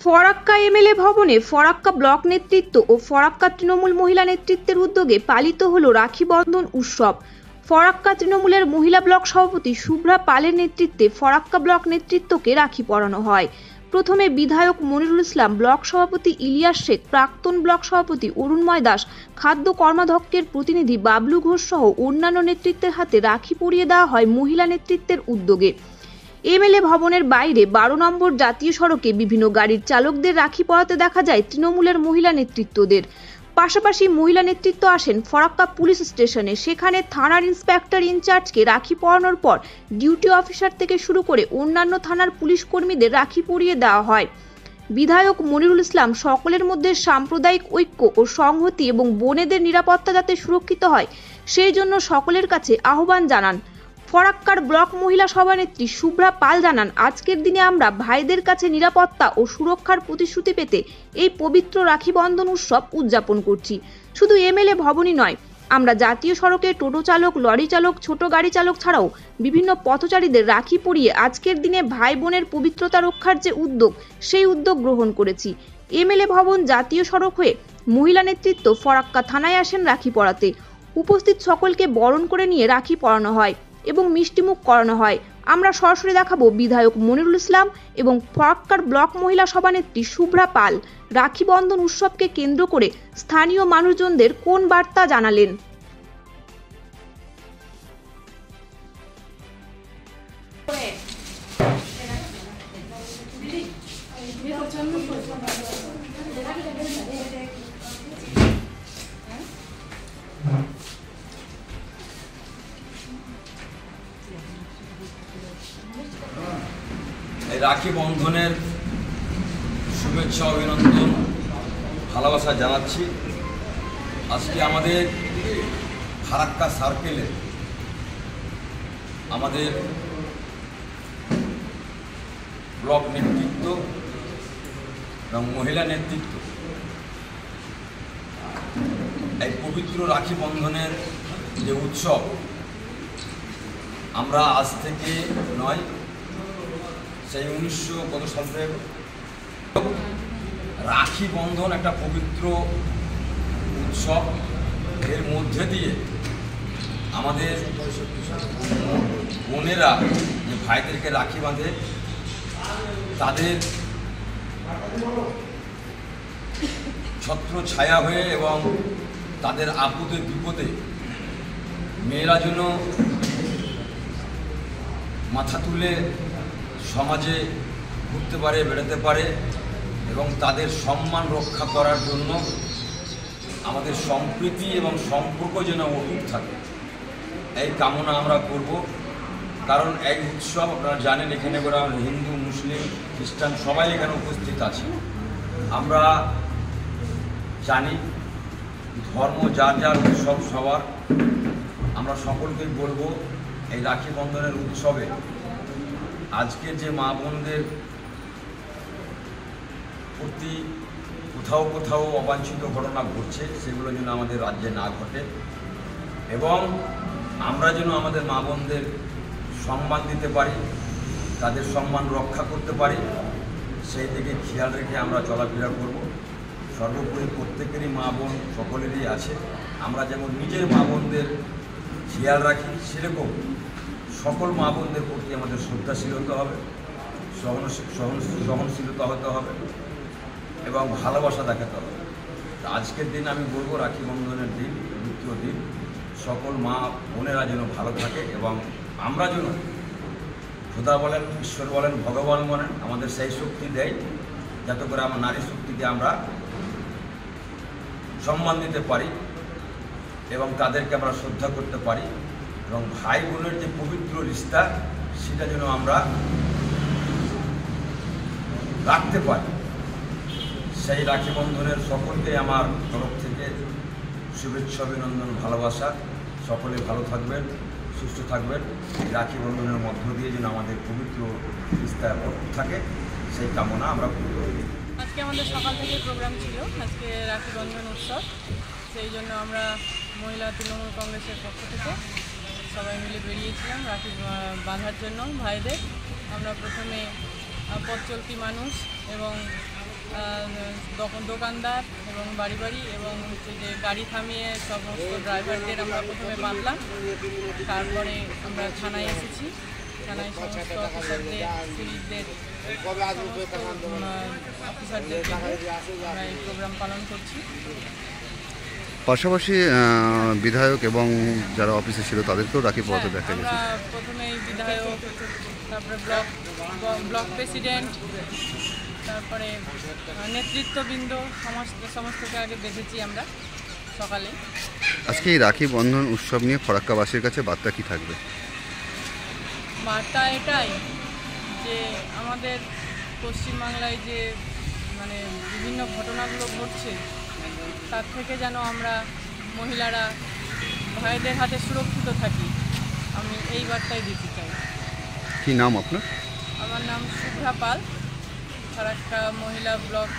Farakka MLA ভবনে Farakka block নেতৃত্ব ও ফরাক্কা তৃণমূল মহিলা নেতৃত্বের উদ্যোগে পালিত হলো রাখি বন্ধন উৎসব। ফরাক্কা তৃণমূলের মহিলা ব্লক সভাপতি শুভ্রা পালের নেতৃত্বে ফরাক্কা ব্লক নেতৃত্বকে রাখি পরানো হয়। প্রথমে বিধায়ক মনিরুল ইসলাম, ব্লক সভাপতি ইলিয়াস শেখ, প্রাক্তন ব্লক সভাপতি অরুণময় দাস, খাদ্য কর্মাধ্যক্ষের প্রতিনিধি বাবলু ঘোষ সহ অন্যান্য নেতৃত্বের হাতে রাখি পরিয়ে দেওয়া হয় মহিলা নেতৃত্বের উদ্যোগে। এমএলএ ভবনের বাইরে 12 নম্বর জাতীয় সড়কে বিভিন্ন গাড়ির চালকদের রাখি পরাতে দেখা যায় তৃণমূলের মহিলা নেতৃত্বদের। পাশাপাশি মহিলা নেতৃত্ব আসেন ফরাক্কা পুলিশ স্টেশনে, সেখানে থানার ইন্সপেক্টর ইনচার্জকে রাখি পরানোর পর ডিউটি অফিসার থেকে শুরু করে অন্যান্য থানার পুলিশ কর্মীদের রাখি পরিয়ে দেওয়া হয়। বিধায়ক মনিরুল ইসলাম সকলের মধ্যে সাম্প্রদায়িক ঐক্য ও সংহতি এবং বোনেদের নিরাপত্তা যাতে সুরক্ষিত হয় সেই জন্য সকলের কাছে আহ্বান জানান। ফরাক্কার ব্লক মহিলা সভানেত্রী শুভ্রা পাল জানান, আজকের দিনে আমরা ভাইদের কাছে নিরাপত্তা ও সুরক্ষার প্রতিশ্রুতি পেতে এই পবিত্র রাখি বন্ধন উৎসব উদযাপন করছি। শুধু এমএলএ ভবনই নয়, আমরা জাতীয় সড়কে টোটো চালক, লরি চালক, ছোট গাড়ি চালক ছাড়াও বিভিন্ন পথচারীদের রাখি পরিয়ে আজকের দিনে ভাই বোনের পবিত্রতা রক্ষার যে উদ্যোগ, সেই উদ্যোগ গ্রহণ করেছি। এমএলএ ভবন জাতীয় সড়ক হয়ে মহিলা নেতৃত্ব ফরাক্কা থানায় আসেন রাখি পরাতে। উপস্থিত সকলকে বরণ করে নিয়ে রাখি পরানো হয় এবং মিষ্টিমুখ করানো হয়। আমরা সরাসরি দেখাবো বিধায়ক মনিরুল ইসলাম এবং ফরাক্কার ব্লক মহিলা সভানেত্রী শুভ্রা পাল রাখি বন্ধন উৎসবকে কেন্দ্র করে স্থানীয় মানুষজনদের কোন বার্তা জানালেন। রাখি বন্ধনের শুভেচ্ছা, অভিনন্দন, ভালোবাসা জানাচ্ছি। আজকে আমাদের ফারাক্কা সার্কেলে আমাদের ব্লক নেতৃত্ব এবং মহিলা নেতৃত্ব এই পবিত্র রাখি বন্ধনের যে উৎসব, আমরা আজ থেকে নয়, সেই 1900 কত সাল থেকে রাখি বন্ধন একটা পবিত্র উৎসব। এর মধ্যে দিয়ে আমাদের বোনেরা যে ভাইদেরকে রাখি বাঁধে, তাদের ছত্র ছায়া হয়ে এবং তাদের আপদে বিপদে মেয়েরা যেন মাথা তুলে সমাজে ঘুরতে পারে, বেড়াতে পারে এবং তাদের সম্মান রক্ষা করার জন্য আমাদের সম্প্রীতি এবং সম্পর্ক যেন অটুট থাকে, এই কামনা আমরা করব। কারণ এই উৎসব আপনারা জানেন, এখানে করে হিন্দু, মুসলিম, খ্রিস্টান সবাই এখানে উপস্থিত আছে। আমরা জানি ধর্ম যার যার উৎসব সবার। আমরা সকলকেই বলবো, এই রাখি বন্ধনের উৎসবে আজকের যে মা বোনদের প্রতি কোথাও কোথাও অবাঞ্ছিত ঘটনা ঘটছে, সেগুলো যেন আমাদের রাজ্যে না ঘটে এবং আমরা যেন আমাদের মা বোনদের সম্মান দিতে পারি, তাদের সম্মান রক্ষা করতে পারি, সেই দিকে খেয়াল রেখে আমরা চলাফেরা করব। সর্বোপরি প্রত্যেকেরই মা বোন সকলেরই আছে। আমরা যেমন নিজের মা বোনদের খেয়াল রাখি, সেরকম সকল মা বোনদের প্রতি আমাদের শ্রদ্ধাশীল হতে হবে, সহনশীলতা হতে হবে এবং ভালোবাসা দেখাতে হবে। আজকের দিন আমি বলবো, রাখি বন্ধনের দিন, দ্বিতীয় দিন, সকল মা বোনেরা যেন ভালো থাকে এবং আমরা যেন খোদা বলেন, ঈশ্বর বলেন, ভগবান বলেন, আমাদের সেই শক্তি দেয় যাতে করে আমার নারী শক্তিকে আমরা সম্মান দিতে পারি এবং তাদেরকে আমরা শ্রদ্ধা করতে পারি এবং ভাই বোনের যে পবিত্র রিশতা, সেটা যেন আমরা রাখতে পারি। সেই রাখি বন্ধনের সকলকে আমার তরফ থেকে শুভেচ্ছা, অভিনন্দন, ভালোবাসা। সকলে ভালো থাকবেন, সুস্থ থাকবেন। এই রাখি বন্ধনের মধ্য দিয়ে যেন আমাদের পবিত্র রিশতা থাকে, সেই কামনা আমরা করি। আজকে আমাদের সকাল থেকে প্রোগ্রাম ছিল, আজকে রাখি বন্ধন উৎসব। সেই জন্য আমরা মহিলা তৃণমূল কংগ্রেসের পক্ষ থেকে সবাই মিলে বেরিয়েছিলাম রাখি বাঁধার জন্য ভাইদের। আমরা প্রথমে পথচলতি মানুষ এবং দোকানদার এবং বাড়ি বাড়ি এবং হচ্ছে যে গাড়ি থামিয়ে সমস্ত ড্রাইভারদের আমরা প্রথমে বাঁধলাম। তারপরে আমরা থানায় এসেছি। থানায় সমস্ত অফিসারদের, পুলিশদের, অফিসারদের আমরা এই প্রোগ্রাম পালন করছি। পাশাপাশি বিধায়ক এবং যারা অফিসে ছিল তাদেরকেও রাখি পড়াতে দেখা গেছে। আমরা প্রথমেই বিধায়ক, তারপরে ব্লক প্রেসিডেন্ট, তারপরে নেতৃত্ববৃন্দ সমস্তকে আগে বেঁধেছি আমরা সকালে। আজকে এই রাখি বন্ধন উৎসব নিয়ে ফরাক্কাবাসীর কাছে বার্তা কি থাকবে? বার্তা এটাই যে আমাদের পশ্চিমবাংলায় যে বিভিন্ন ঘটনাগুলো ঘটছে তার থেকে যেন আমরা মহিলারা ভাইদের হাতে সুরক্ষিত থাকি, আমি এই বার্তাই দিতে চাই। কি নাম আপনার? আমার নাম শুভ্রা পাল, ফারাক্কা মহিলা ব্লক